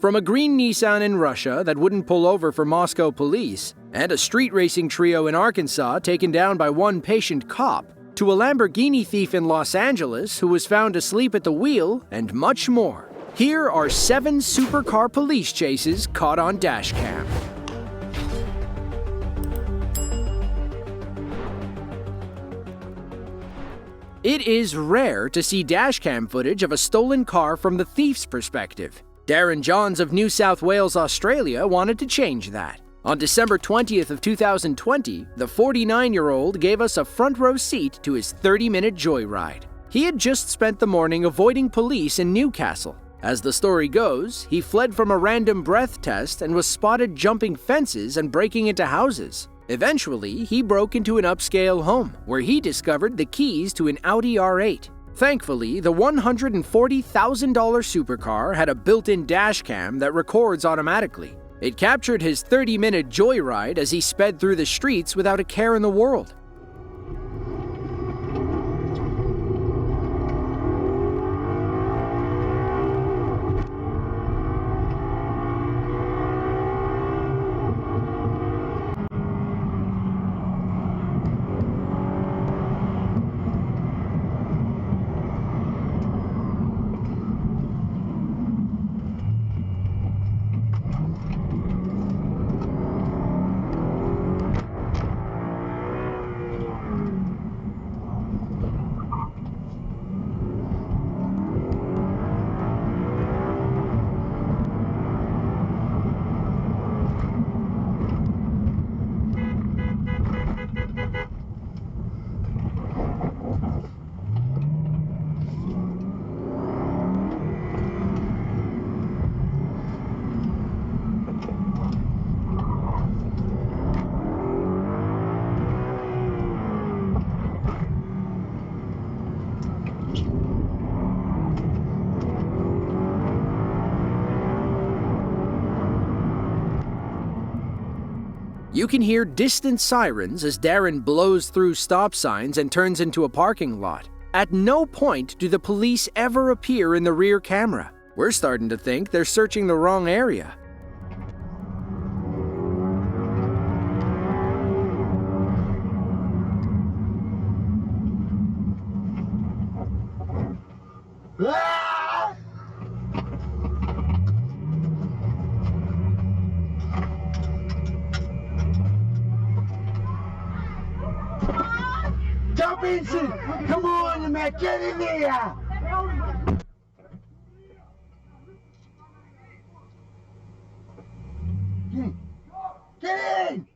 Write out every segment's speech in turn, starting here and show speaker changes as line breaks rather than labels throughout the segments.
From a green Nissan in Russia that wouldn't pull over for Moscow police, and a street racing trio in Arkansas taken down by one patient cop, to a Lamborghini thief in Los Angeles who was found asleep at the wheel, and much more. Here are 7 supercar police chases caught on dashcam. It is rare to see dashcam footage of a stolen car from the thief's perspective. Darren Johns of New South Wales, Australia wanted to change that. On December 20th of 2020, the 49-year-old gave us a front row seat to his 30-minute joyride. He had just spent the morning avoiding police in Newcastle. As the story goes, he fled from a random breath test and was spotted jumping fences and breaking into houses. Eventually, he broke into an upscale home, where he discovered the keys to an Audi R8. Thankfully, the $140,000 supercar had a built-in dashcam that records automatically. It captured his 30-minute joyride as he sped through the streets without a care in the world. You can hear distant sirens as Darren blows through stop signs and turns into a parking lot. At no point do the police ever appear in the rear camera. We're starting to think they're searching the wrong area.
Jump in, come on, man, get in there! Get in!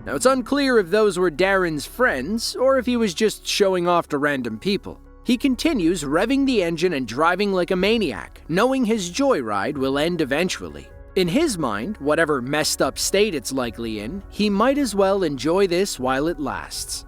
Now, it's unclear if those were Darren's friends or if he was just showing off to random people. He continues revving the engine and driving like a maniac, knowing his joyride will end eventually. In his mind, whatever messed up state it's likely in, he might as well enjoy this while it lasts.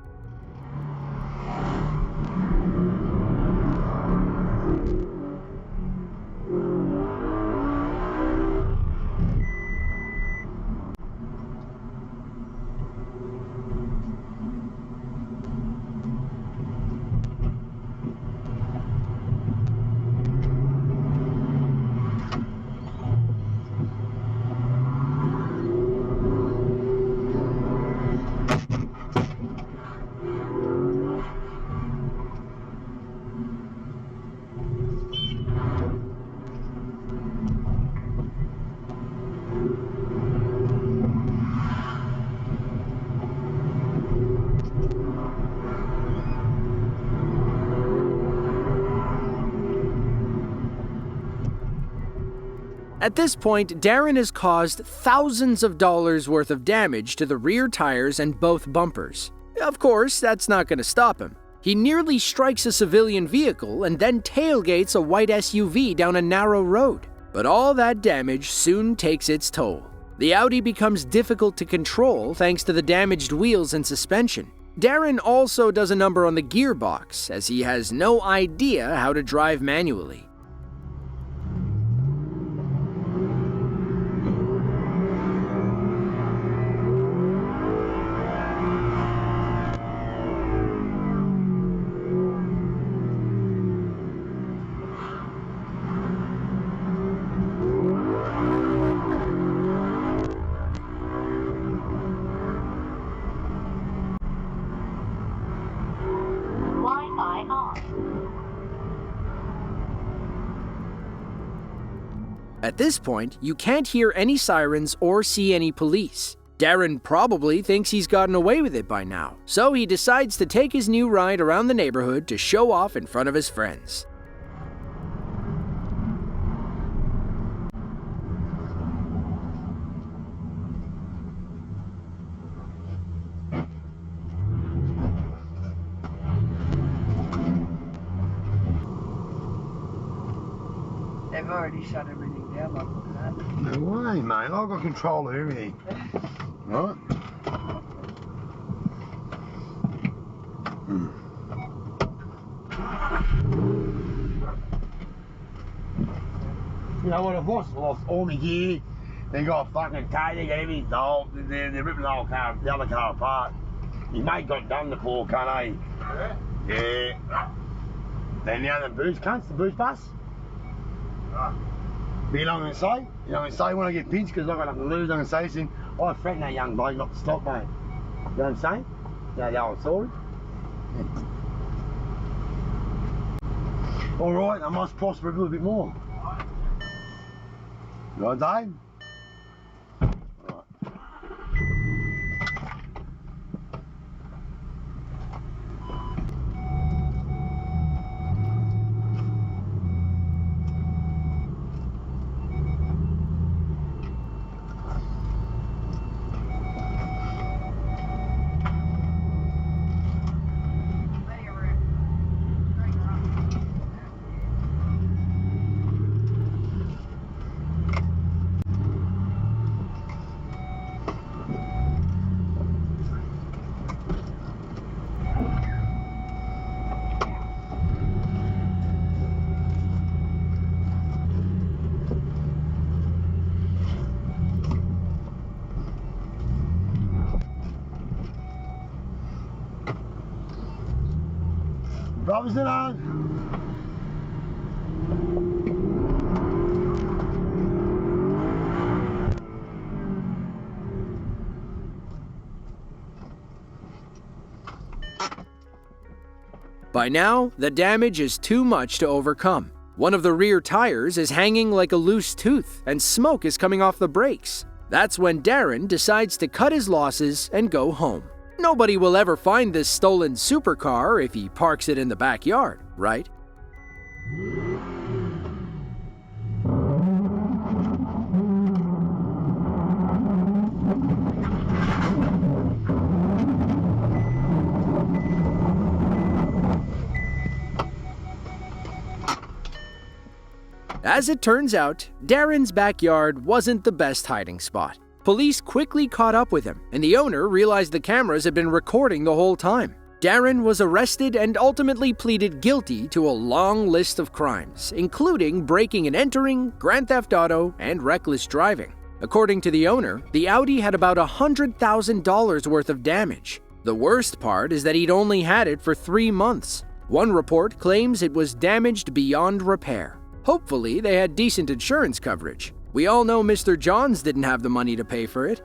At this point, Darren has caused thousands of dollars worth of damage to the rear tires and both bumpers. Of course, that's not going to stop him. He nearly strikes a civilian vehicle and then tailgates a white SUV down a narrow road. But all that damage soon takes its toll. The Audi becomes difficult to control thanks to the damaged wheels and suspension. Darren also does a number on the gearbox, as he has no idea how to drive manually. At this point, you can't hear any sirens or see any police. Darren probably thinks he's gotten away with it by now, so he decides to take his new ride around the neighborhood to show off in front of his friends.
They've already shut everything down by looking at that.
No way, mate. I've got control of everything. Right? You know what I've lost all my gear. They got a fucking car, they got everything dull. They're ripping the whole car, the other car apart. His mate got done the poor cunt, eh? Yeah. Then the other booze cunts, the booze bus. But you know what I'm going to say? You know what I'm going to say when I get pinched because I've got nothing to lose? I'm going to say this thing. I threatened that young bloke not to stop, mate. You know what I'm saying? You know the old story? Yeah. Alright, I must prosper a little bit more. Right, Dave? Brothers in on.
By now, the damage is too much to overcome. One of the rear tires is hanging like a loose tooth, and smoke is coming off the brakes. That's when Darren decides to cut his losses and go home. Nobody will ever find this stolen supercar if he parks it in the backyard, right? As it turns out, Darren's backyard wasn't the best hiding spot. Police quickly caught up with him, and the owner realized the cameras had been recording the whole time. Darren was arrested and ultimately pleaded guilty to a long list of crimes, including breaking and entering, grand theft auto, and reckless driving. According to the owner, the Audi had about $100,000 worth of damage. The worst part is that he'd only had it for 3 months. One report claims it was damaged beyond repair. Hopefully, they had decent insurance coverage. We all know Mr. Johns didn't have the money to pay for it.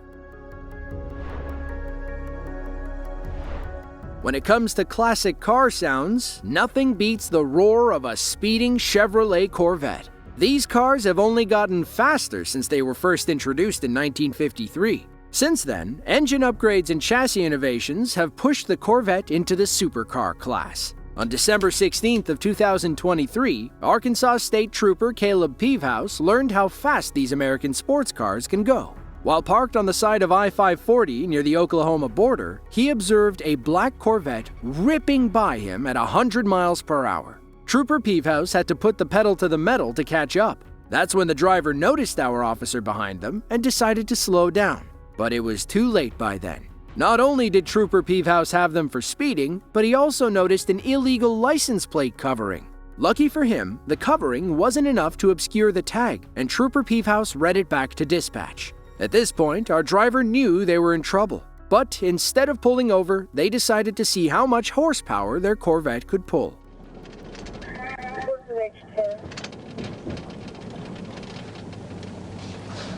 When it comes to classic car sounds, nothing beats the roar of a speeding Chevrolet Corvette. These cars have only gotten faster since they were first introduced in 1953. Since then, engine upgrades and chassis innovations have pushed the Corvette into the supercar class. On December 16th of 2023, Arkansas State Trooper Caleb Peavehouse learned how fast these American sports cars can go. While parked on the side of I-540 near the Oklahoma border, he observed a black Corvette ripping by him at 100 miles per hour. Trooper Peavehouse had to put the pedal to the metal to catch up. That's when the driver noticed our officer behind them and decided to slow down. But it was too late by then. Not only did Trooper Peevehouse have them for speeding, but he also noticed an illegal license plate covering. Lucky for him, the covering wasn't enough to obscure the tag, and Trooper Peevehouse read it back to dispatch. At this point, our driver knew they were in trouble, but instead of pulling over, they decided to see how much horsepower their Corvette could pull.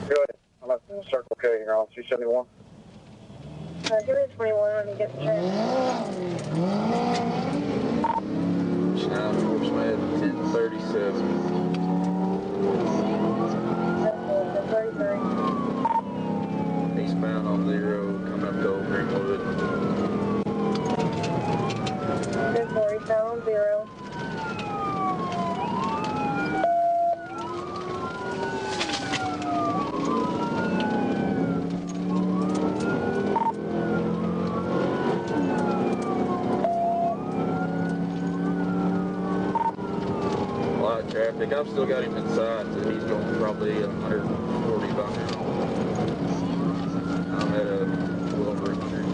Good. I'm at Circle K here on 271.
Give me 21 when you get the train.
Now, Portsmouth, 1037. Eastbound on 0, coming up to Old Greenwood.
10-4, eastbound on 0.
Traffic. I've still got him inside, so he's going probably 140 bucks. I'm at a Wilbur Street.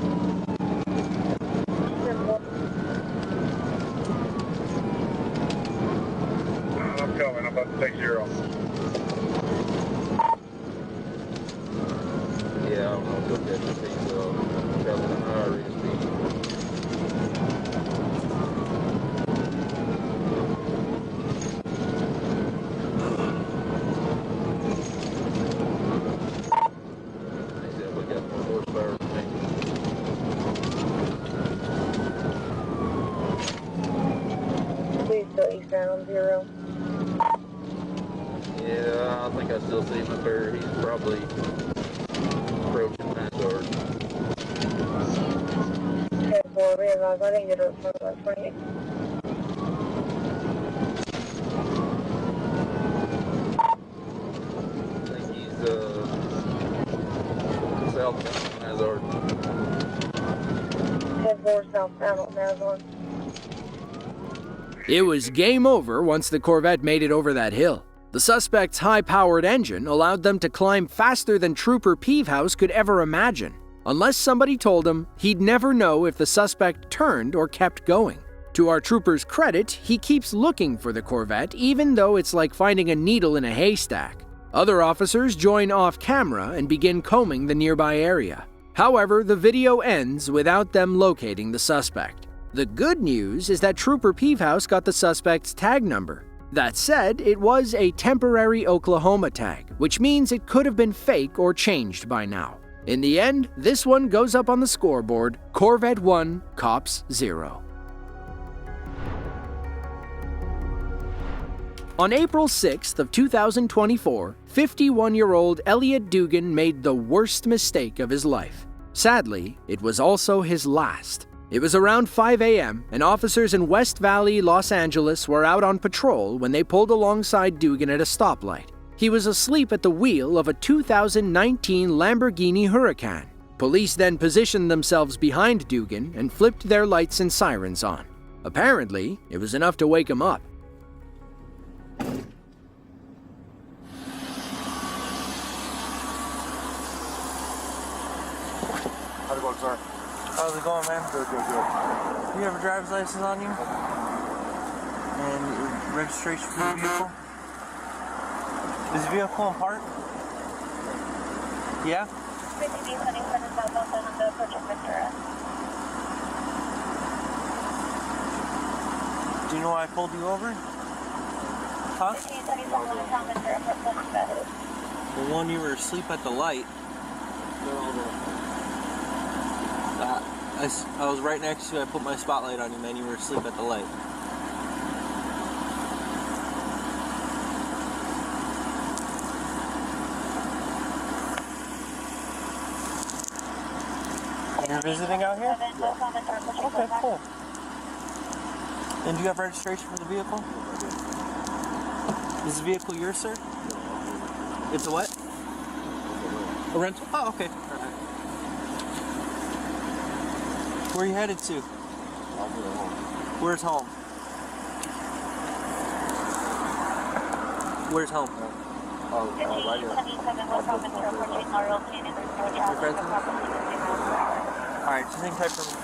I'm coming. I'm about to take 0.
Yeah, I don't know if he's traveling at higher rate of speed.
Eastbound 0.
Yeah, I think I still see him up there. He's probably approaching Mazard.
10-4, realize I didn't get it for about 28.
I think he's southbound Mazard.
10-4, southbound on Mazon.
It was game over once the Corvette made it over that hill. The suspect's high-powered engine allowed them to climb faster than Trooper Peevehouse could ever imagine. Unless somebody told him, he'd never know if the suspect turned or kept going. To our trooper's credit, he keeps looking for the Corvette, even though it's like finding a needle in a haystack. Other officers join off camera and begin combing the nearby area. However, the video ends without them locating the suspect. The good news is that Trooper Peevehouse got the suspect's tag number. That said, it was a temporary Oklahoma tag, which means it could have been fake or changed by now. In the end, this one goes up on the scoreboard: Corvette 1, Cops 0. On April 6th of 2024, 51-year-old Elliot Dugan made the worst mistake of his life. Sadly, it was also his last. It was around 5 a.m., and officers in West Valley, Los Angeles were out on patrol when they pulled alongside Dugan at a stoplight. He was asleep at the wheel of a 2019 Lamborghini Huracan. Police then positioned themselves behind Dugan and flipped their lights and sirens on. Apparently, it was enough to wake him up.
How's it going, sir?
How's it going, man?
Good.
Do you have a driver's license on you? And registration for the vehicle? Is the vehicle in park? Yeah? Do you know why I pulled you over? Huh? The one you were asleep at the light. I was right next to you. I put my spotlight on you, man. You were asleep at the light. You're visiting out here? Yeah. Okay, cool. And do you have registration for the vehicle? Is the vehicle yours, sir? It's a what? A rental? Oh, okay. Where are you headed to? Where's home? Where's home?
Right here.
Your friend's home? Alright, just hang tight for me.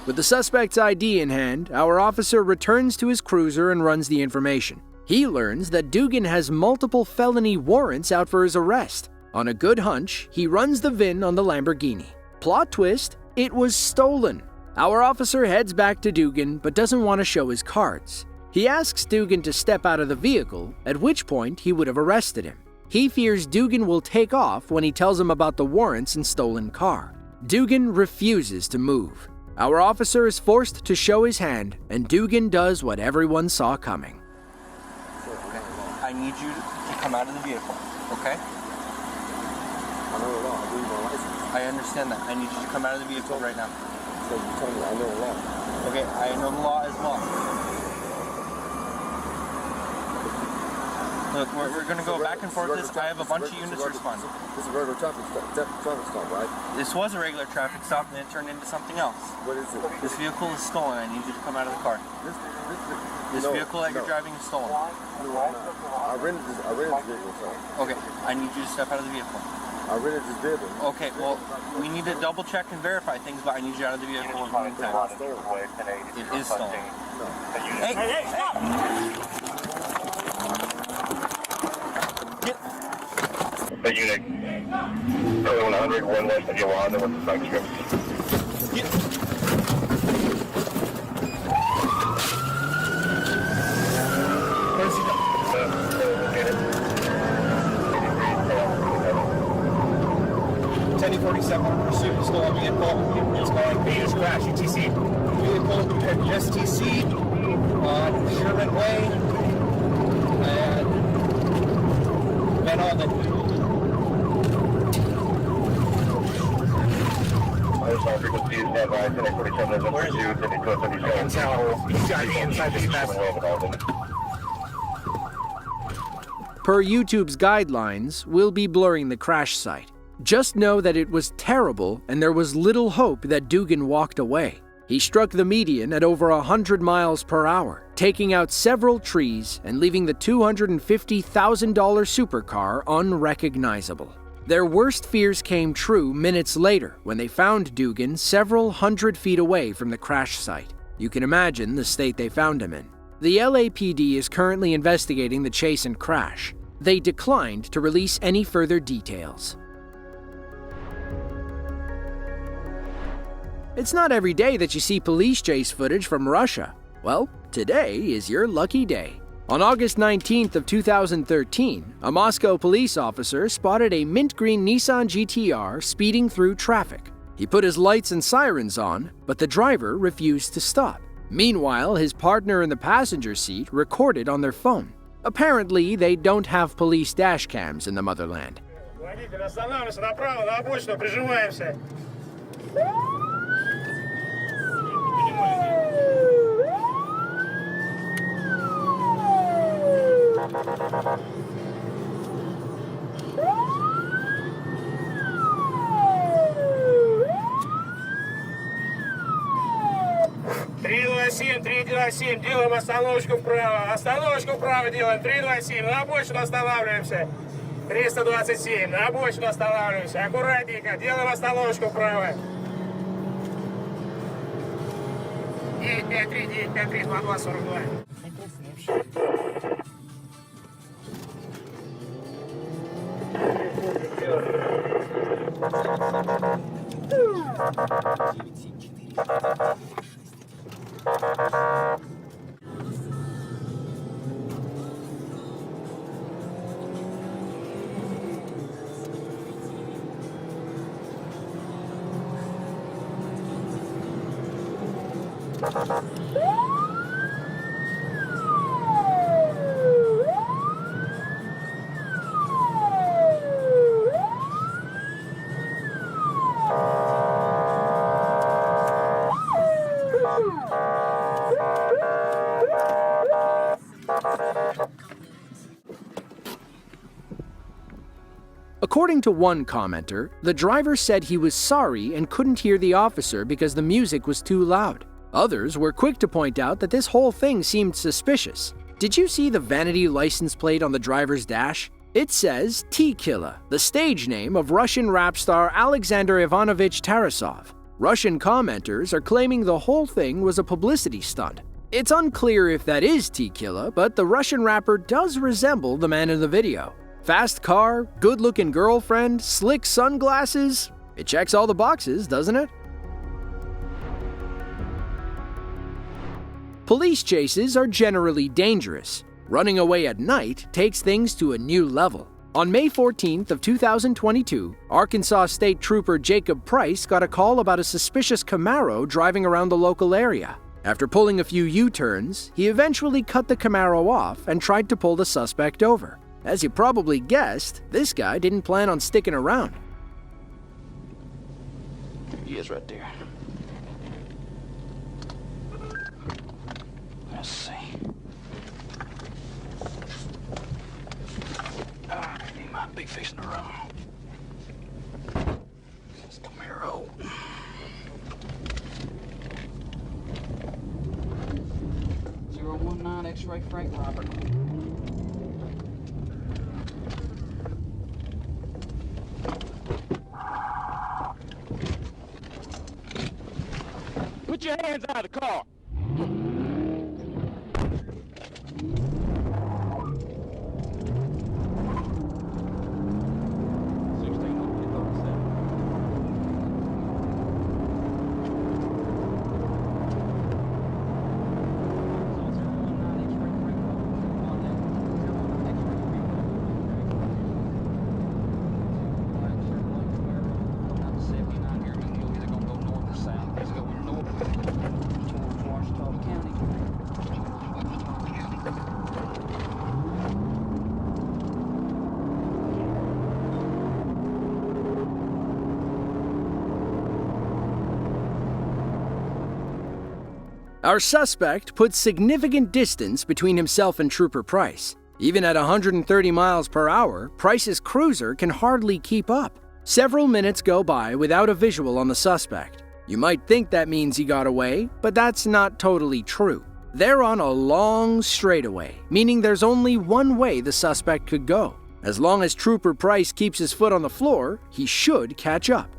With the suspect's ID in hand, our officer returns to his cruiser and runs the information. He learns that Dugan has multiple felony warrants out for his arrest. On a good hunch, he runs the VIN on the Lamborghini. Plot twist, it was stolen. Our officer heads back to Dugan but doesn't want to show his cards. He asks Dugan to step out of the vehicle, at which point he would have arrested him. He fears Dugan will take off when he tells him about the warrants and stolen car. Dugan refuses to move. Our officer is forced to show his hand, and Dugan does what everyone saw coming.
I need you to come out of the vehicle, okay?
I know the law. I believe my license.
I understand that. I need you to come out of the vehicle right now.
So you tell me I know the law.
Okay, I know the law as well. Look, we're going to go back and forth this. I have a bunch of units responding.
This is a regular traffic stop, right?
This was a regular traffic stop and it turned into something else.
What is it?
This vehicle is stolen. I need you to come out of the car. This vehicle that you're driving is stolen.
No, I'm not. I rented this vehicle, so.
Okay, I need you to step out of the vehicle.
I rented this vehicle.
Okay, well, we need to double check and verify things, but I need you out of the vehicle in the meantime. It is stolen.
No.
Hey, stop!
The unit, 100, one less than Yolanda with the side script.
Where's he going? 1047 pursuit, stolen vehicle. It's going Venus crash, ETC. Vehicle STC on Sherman Way and Van Alden.
Frequency is standby, 1047 is in pursuit, 5277.
He's got me inside this mess.
Per YouTube's guidelines, we'll be blurring the crash site. Just know that it was terrible and there was little hope that Dugan walked away. He struck the median at over 100 miles per hour, taking out several trees and leaving the $250,000 supercar unrecognizable. Their worst fears came true minutes later when they found Dugan several hundred feet away from the crash site. You can imagine the state they found him in. The LAPD is currently investigating the chase and crash. They declined to release any further details. It's not every day that you see police chase footage from Russia. Well, today is your lucky day. On August 19th of 2013, a Moscow police officer spotted a mint green Nissan GTR speeding through traffic. He put his lights and sirens on, but the driver refused to stop. Meanwhile, his partner in the passenger seat recorded on their phone. Apparently, they don't have police dash cams in the motherland.
Водитель, останавливайся направо, на обочину, прижимаемся. Три-два-семь, делаем остановочку вправо делаем, 327, на обочину останавливаемся, 327, на обочину останавливаемся, аккуратненько, делаем остановочку вправо. 953, 953, 2242.
According to one commenter, the driver said he was sorry and couldn't hear the officer because the music was too loud. Others were quick to point out that this whole thing seemed suspicious. Did you see the vanity license plate on the driver's dash? It says T-Killa, the stage name of Russian rap star Alexander Ivanovich Tarasov. Russian commenters are claiming the whole thing was a publicity stunt. It's unclear if that is T-Killa, but the Russian rapper does resemble the man in the video. Fast car, good-looking girlfriend, slick sunglasses. It checks all the boxes, doesn't it? Police chases are generally dangerous. Running away at night takes things to a new level. On May 14th of 2022, Arkansas State Trooper Jacob Price got a call about a suspicious Camaro driving around the local area. After pulling a few U-turns, he eventually cut the Camaro off and tried to pull the suspect over. As you probably guessed, this guy didn't plan on sticking around.
He is right there. Let's see. He might be fixing to run. This Camaro. 019 X-ray Frank Robert. Put your hands out of the car.
Our suspect put significant distance between himself and Trooper Price. Even at 130 miles per hour, Price's cruiser can hardly keep up. Several minutes go by without a visual on the suspect. You might think that means he got away, but that's not totally true. They're on a long straightaway, meaning there's only one way the suspect could go. As long as Trooper Price keeps his foot on the floor, he should catch up.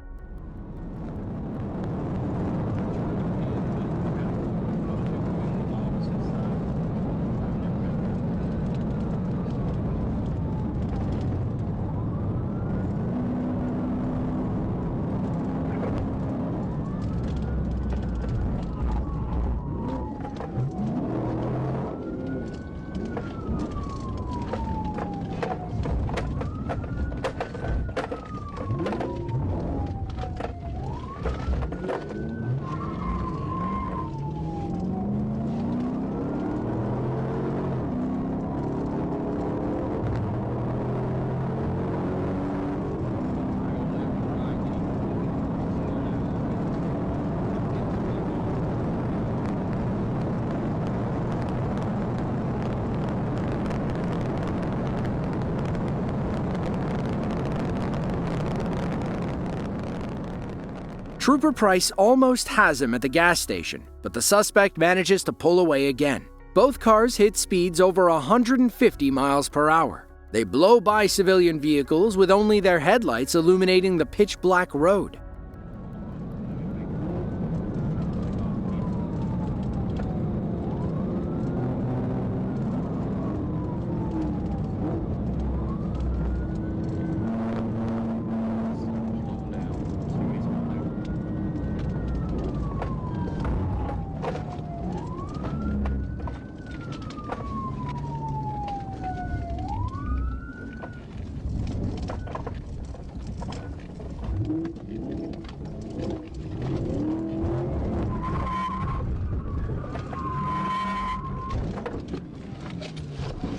Trooper Price almost has him at the gas station, but the suspect manages to pull away again. Both cars hit speeds over 150 miles per hour. They blow by civilian vehicles with only their headlights illuminating the pitch-black road.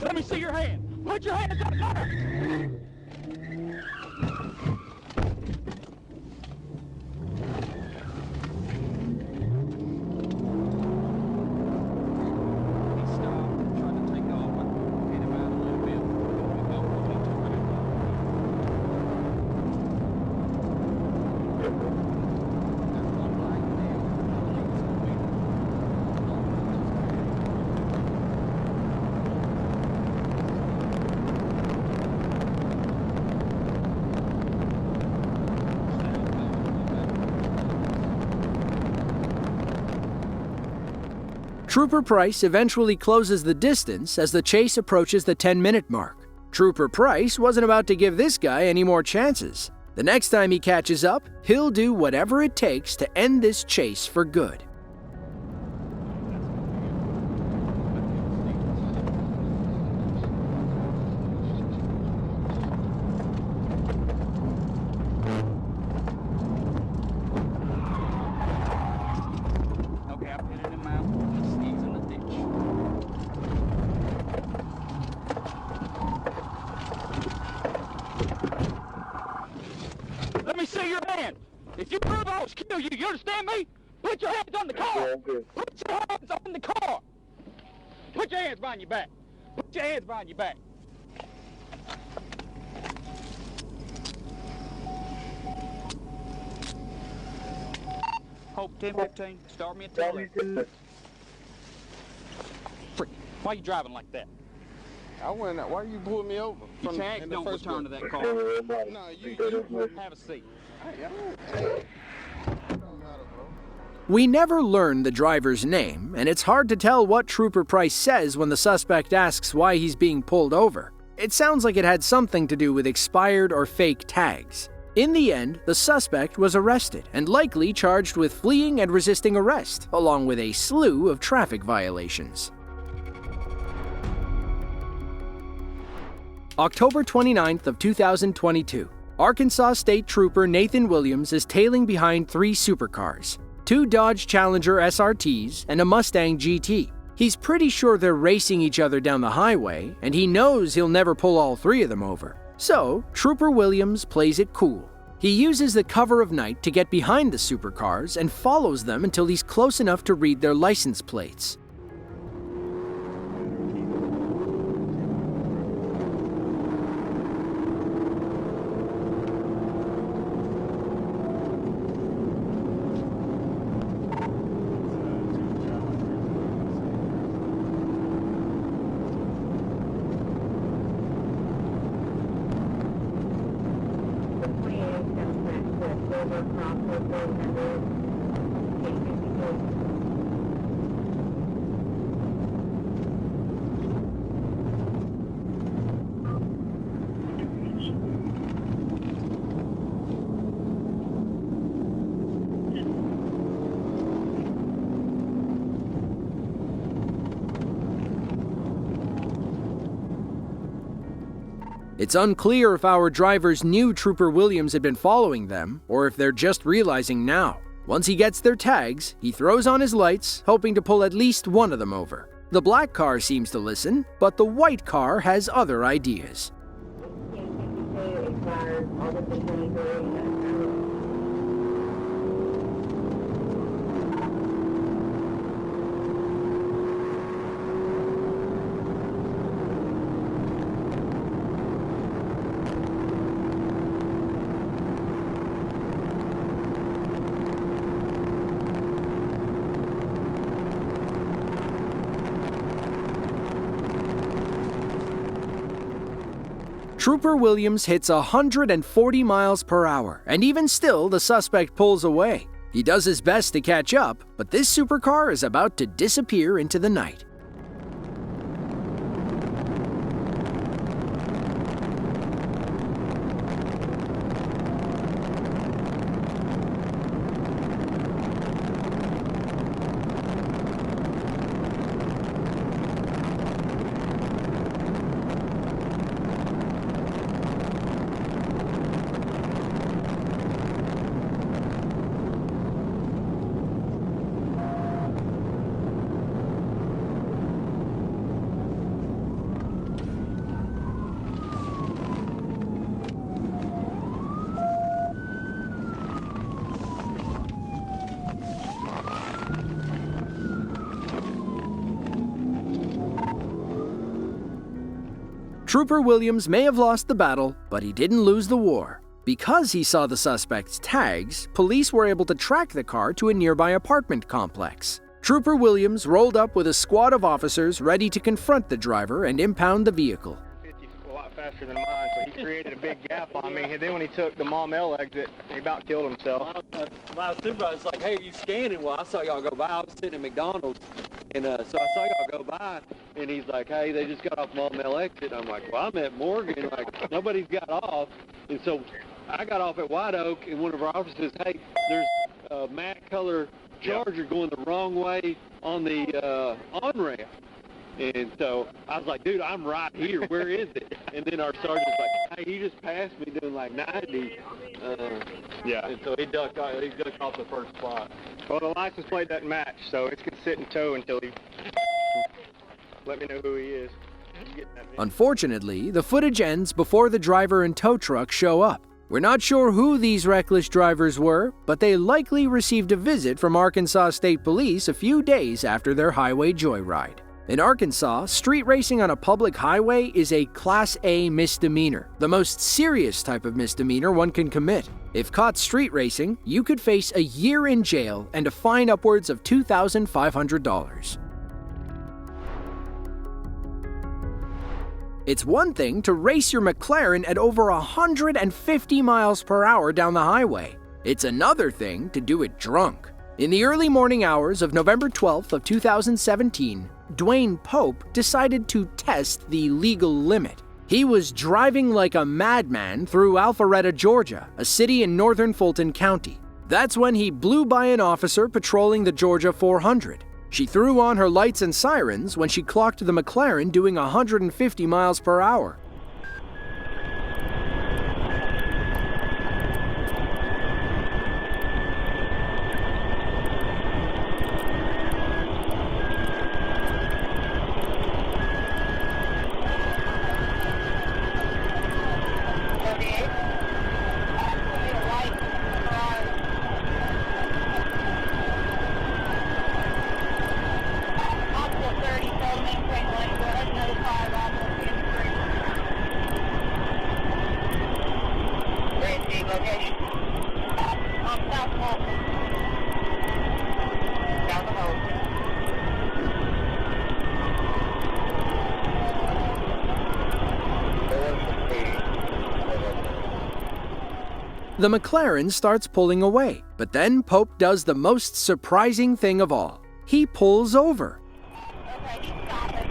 Let me see your hand. Put your hands up there.
Trooper Price eventually closes the distance as the chase approaches the 10-minute mark. Trooper Price wasn't about to give this guy any more chances. The next time he catches up, he'll do whatever it takes to end this chase for good.
Okay, I pitted him out. He's in the ditch. Let me see your hand. If you prove I was kill you, you understand me? Put your hands on the car. Put your hands on the car. Put your hands behind your back. Put your hands behind your back. Hope 10-15. Start me at 10. Freak. Why are you driving like that?
I went out. Why you pulling me over?
Your tags don't return to that car.
No, you
Have a seat.
We never learn the driver's name, and it's hard to tell what Trooper Price says when the suspect asks why he's being pulled over. It sounds like it had something to do with expired or fake tags. In the end, the suspect was arrested and likely charged with fleeing and resisting arrest, along with a slew of traffic violations. October 29th of 2022. Arkansas State Trooper Nathan Williams is tailing behind 3 supercars, 2 Dodge Challenger SRTs and a Mustang GT. He's pretty sure they're racing each other down the highway, and he knows he'll never pull all 3 of them over. So, Trooper Williams plays it cool. He uses the cover of night to get behind the supercars and follows them until he's close enough to read their license plates. It's unclear if our drivers knew Trooper Williams had been following them, or if they're just realizing now. Once he gets their tags, he throws on his lights, hoping to pull at least one of them over. The black car seems to listen, but the white car has other ideas. Trooper Williams hits 140 miles per hour, and even still, the suspect pulls away. He does his best to catch up, but this supercar is about to disappear into the night. Trooper Williams may have lost the battle, but he didn't lose the war. Because he saw the suspect's tags, police were able to track the car to a nearby apartment complex. Trooper Williams rolled up with a squad of officers ready to confront the driver and impound the vehicle.
A lot faster than mine, so he created a big gap on me. And then when he took the Maumelle exit, he about killed himself.
My supervisor's like, hey, you scanning? Well, I saw y'all go by. I was sitting at McDonald's.
And so I saw y'all go by, and he's like, hey, they just got off Maumelle exit. I'm like, well, I'm at Morgan. Like, nobody's got off. And so I got off at White Oak, and one of our officers says, hey, there's a matte color Charger going the wrong way on the on-ramp. And so I was like, dude, I'm right here. Where is it? And then our sergeant's like, hey, he just passed me doing like 90.
Yeah. And so he ducked off the first spot.
Well, the license plate doesn't match, so it's going to sit in tow until he let me know who he is.
Unfortunately, the footage ends before the driver and tow truck show up. We're not sure who these reckless drivers were, but they likely received a visit from Arkansas State Police a few days after their highway joyride. In Arkansas, street racing on a public highway is a Class A misdemeanor, the most serious type of misdemeanor one can commit. If caught street racing, you could face a year in jail and a fine upwards of $2,500. It's one thing to race your McLaren at over 150 miles per hour down the highway. It's another thing to do it drunk. In the early morning hours of November 12th of 2017, Dwayne Pope decided to test the legal limit. He was driving like a madman through Alpharetta, Georgia, a city in northern Fulton County. That's when he blew by an officer patrolling the Georgia 400. She threw on her lights and sirens when she clocked the McLaren doing 150 miles per hour. The McLaren starts pulling away, but then Pope does the most surprising thing of all. He pulls over.
Okay, he's stopping.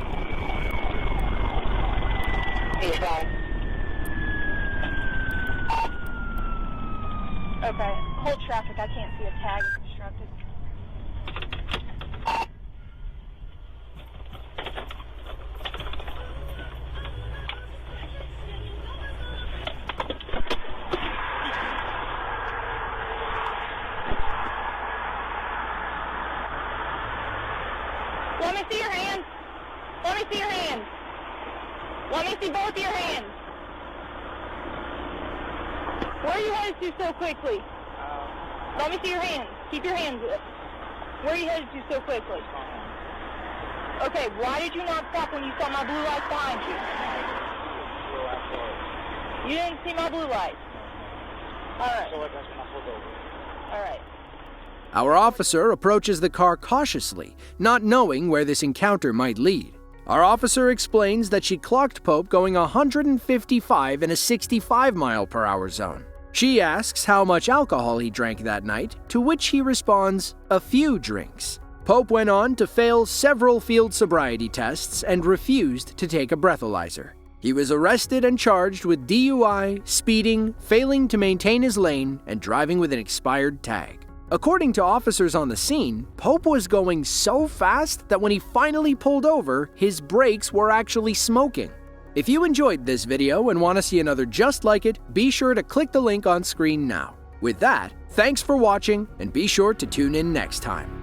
Okay, hold traffic. I can't see a tag constructed. Let me see your hands. Let me see your hands. Let me see both your hands. Where are you headed to so quickly? Let me see your hands. Keep your hands up. Where are you headed to so quickly? Okay, why did you not stop when you saw my blue lights behind you? You didn't see my blue lights. All right. All right.
Our officer approaches the car cautiously, not knowing where this encounter might lead. Our officer explains that she clocked Pope going 155 in a 65-mile-per-hour zone. She asks how much alcohol he drank that night, to which he responds, a few drinks. Pope went on to fail several field sobriety tests and refused to take a breathalyzer. He was arrested and charged with DUI, speeding, failing to maintain his lane, and driving with an expired tag. According to officers on the scene, Pope was going so fast that when he finally pulled over, his brakes were actually smoking. If you enjoyed this video and want to see another just like it, be sure to click the link on screen now. With that, thanks for watching, and be sure to tune in next time.